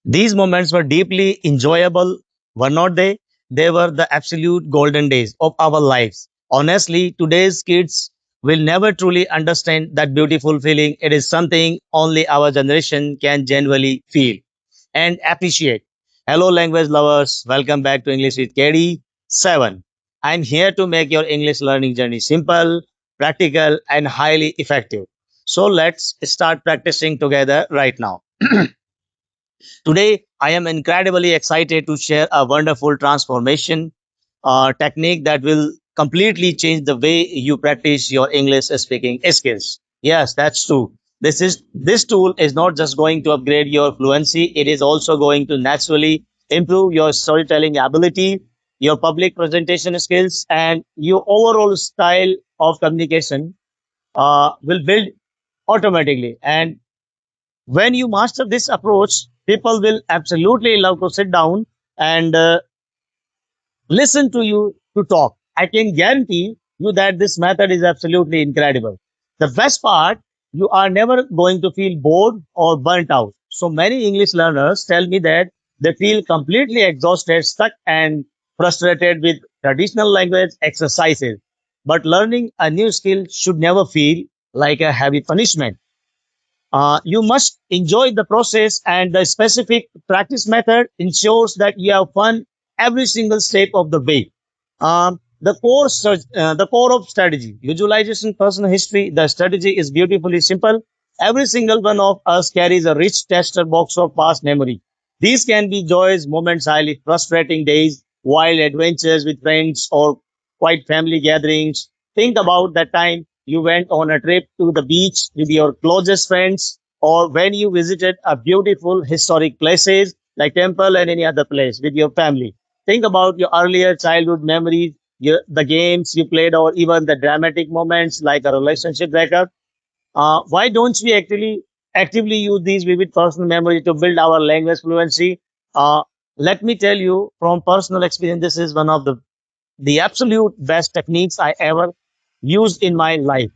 These moments were deeply enjoyable, were not they? They were the absolute golden days of our lives. Honestly, today's kids will never truly understand that beautiful feeling. It is something only our generation can genuinely feel and appreciate. Hello, language lovers. Welcome back to English with KD 7. I'm here to make your English learning journey simple, practical, and highly effective. So let's start practicing together right now. Today, I am incredibly excited to share a wonderful transformation technique that will completely change the way you practice your English speaking skills. Yes, that's true. This tool is not just going to upgrade your fluency, it is also going to naturally improve your storytelling ability, your public presentation skills, and your overall style of communication will build automatically. And when you master this approach, people will absolutely love to sit down and listen to you to talk. I can guarantee you that this method is absolutely incredible. The best part, you are never going to feel bored or burnt out. So many English learners tell me that they feel completely exhausted, stuck, and frustrated with traditional language exercises. But learning a new skill should never feel like a heavy punishment. You must enjoy the process, and the specific practice method ensures that you have fun every single step of the way. The core of strategy, visualization, personal history. The strategy is beautifully simple. Every single one of us carries a rich tester box of past memory. These can be joys, moments, highly frustrating days, wild adventures with friends, or quiet family gatherings. Think about that time you went on a trip to the beach with your closest friends, or when you visited a beautiful historic places like temple and any other place with your family. Think about your earlier childhood memories, the games you played, or even the dramatic moments like a relationship breakup. Why don't we actually actively use these vivid personal memories to build our language fluency? Uh, Let me tell you from personal experience, this is one of the absolute best techniques I ever used in my life.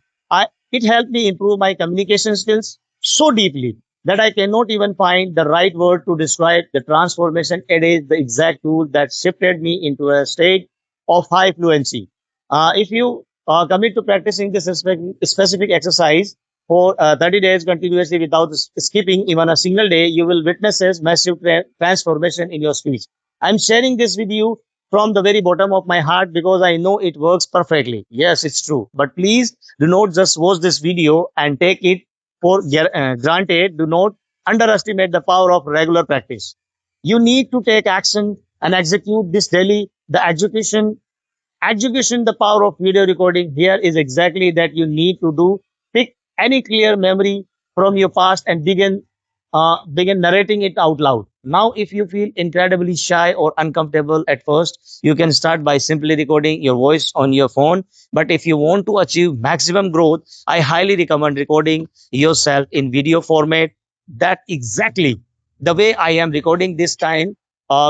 It helped me improve my communication skills so deeply that I cannot even find the right word to describe the transformation. It is the exact tool that shifted me into a state of high fluency. If you commit to practicing this specific exercise for 30 days continuously without skipping even a single day, you will witness a massive transformation in your speech. I'm sharing this with you from the very bottom of my heart because I know it works perfectly. Yes, it's true. But please do not just watch this video and take it for granted. Do not underestimate the power of regular practice. You need to take action and execute this daily. Education, the power of video recording here is exactly that you need to do. Pick any clear memory from your past and begin narrating it out loud. Now, if you feel incredibly shy or uncomfortable at first, you can start by simply recording your voice on your phone. But if you want to achieve maximum growth, I highly recommend recording yourself in video format. That exactly the way I am recording this time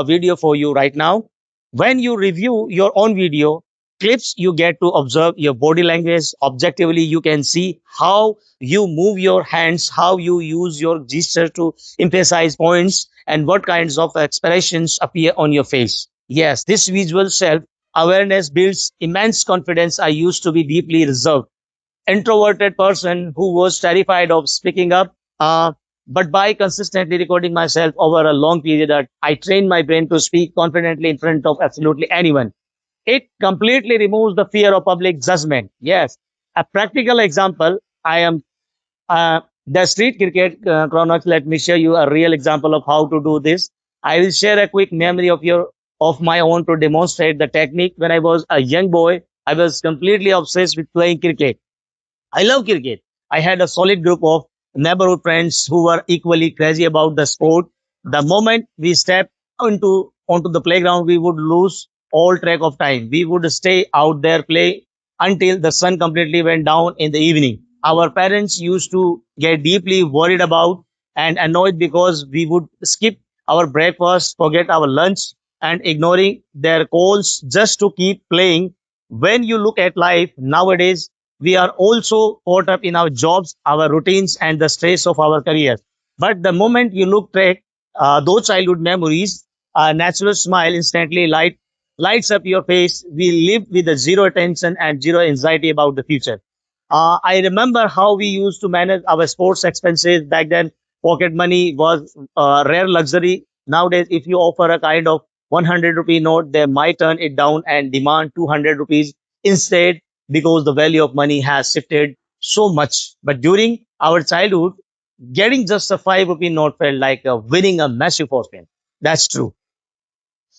video for you right now. When you review your own video clips, you get to observe your body language objectively. You can see how you move your hands, how you use your gesture to emphasize points, and what kinds of expressions appear on your face. Yes, this visual self awareness builds immense confidence. I used to be deeply reserved, introverted person who was terrified of speaking up. But by consistently recording myself over a long period, I trained my brain to speak confidently in front of absolutely anyone. It completely removes the fear of public judgment. Yes, a practical example. I am the street cricket chronology. Let me show you a real example of how to do this. I will share a quick memory of my own to demonstrate the technique. When I was a young boy, I was completely obsessed with playing cricket. I love cricket. I had a solid group of neighborhood friends who were equally crazy about the sport. The moment we stepped onto the playground, we would lose all track of time. We would stay out there play until the sun completely went down in the evening. Our parents used to get deeply worried about and annoyed because we would skip our breakfast, forget our lunch, and ignoring their calls just to keep playing. When you look at life nowadays, we are also caught up in our jobs, our routines, and the stress of our careers. But the moment you look back, those childhood memories, a natural smile instantly lights up your face. We live with a zero attention and zero anxiety about the future. I remember how we used to manage our sports expenses back then. Pocket money was a rare luxury. Nowadays, if you offer a kind of 100 rupee note, they might turn it down and demand 200 rupees instead, because the value of money has shifted so much. But during our childhood, getting just a 5 rupee note felt like winning a massive fortune. That's true.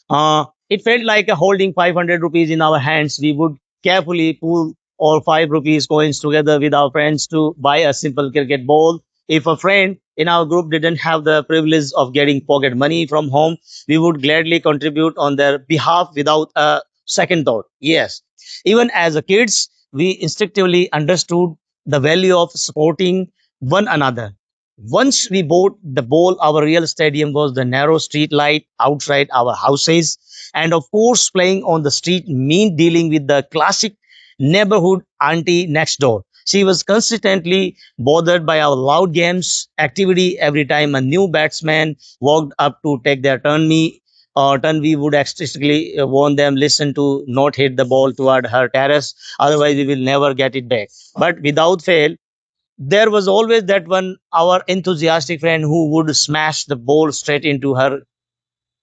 It felt like holding 500 rupees in our hands. We would carefully pull all 5 rupees coins together with our friends to buy a simple cricket ball. If a friend in our group didn't have the privilege of getting pocket money from home, we would gladly contribute on their behalf without a second thought. Yes. Even as a kids, we instinctively understood the value of supporting one another. Once we bought the ball, our real stadium was the narrow street light outside our houses. And of course, playing on the street mean dealing with the classic neighborhood auntie next door. She was consistently bothered by our loud games activity. Every time a new batsman walked up to take their turn, we would explicitly warn them, listen to not hit the ball toward her terrace, otherwise we will never get it back. But without fail, there was always that one our enthusiastic friend who would smash the ball straight into her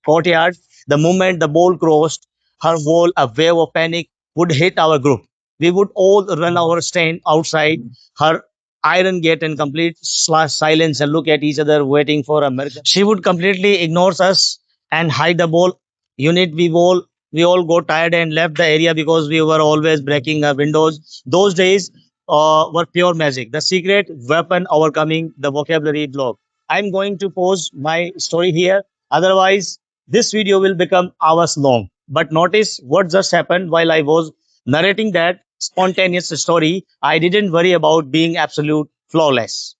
courtyard. The moment the ball crossed her wall, a wave of panic would hit our group. We would all run our stand outside her iron gate in complete silence and look at each other, waiting for a miracle. She would completely ignore us and hide the ball. Unit, we all got tired and left the area because we were always breaking our windows. Those days were pure magic. The secret weapon overcoming the vocabulary block. I'm going to pause my story here. Otherwise, this video will become hours long. But notice what just happened while I was narrating that spontaneous story. I didn't worry about being absolute flawless.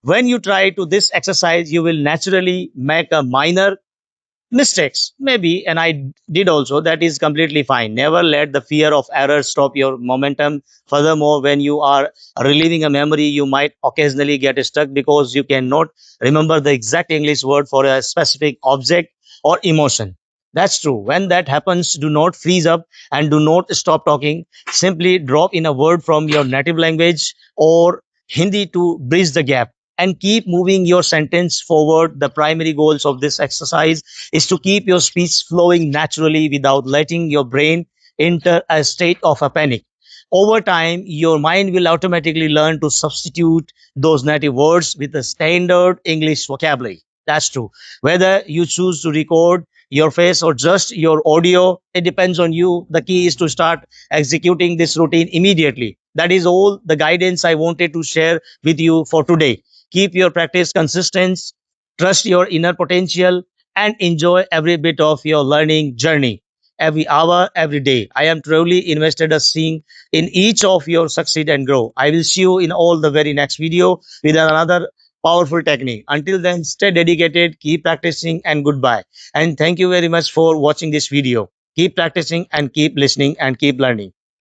When you try to this exercise, you will naturally make a minor mistakes maybe, and I did also. That is completely fine. Never let the fear of error stop your momentum. Furthermore, when you are reliving a memory, you might occasionally get stuck because you cannot remember the exact English word for a specific object or emotion. That's true. When that happens, do not freeze up and do not stop talking. Simply drop in a word from your native language or Hindi to bridge the gap, and keep moving your sentence forward. The primary goals of this exercise is to keep your speech flowing naturally without letting your brain enter a state of a panic. Over time, your mind will automatically learn to substitute those native words with the standard English vocabulary. That's true. Whether you choose to record your face or just your audio, it depends on you. The key is to start executing this routine immediately. That is all the guidance I wanted to share with you for today. Keep your practice consistent, trust your inner potential, and enjoy every bit of your learning journey. Every hour, every day. I am truly invested in seeing in each of your succeed and grow. I will see you in all the very next video with another powerful technique. Until then, stay dedicated, keep practicing, and goodbye. And thank you very much for watching this video. Keep practicing and keep listening and keep learning.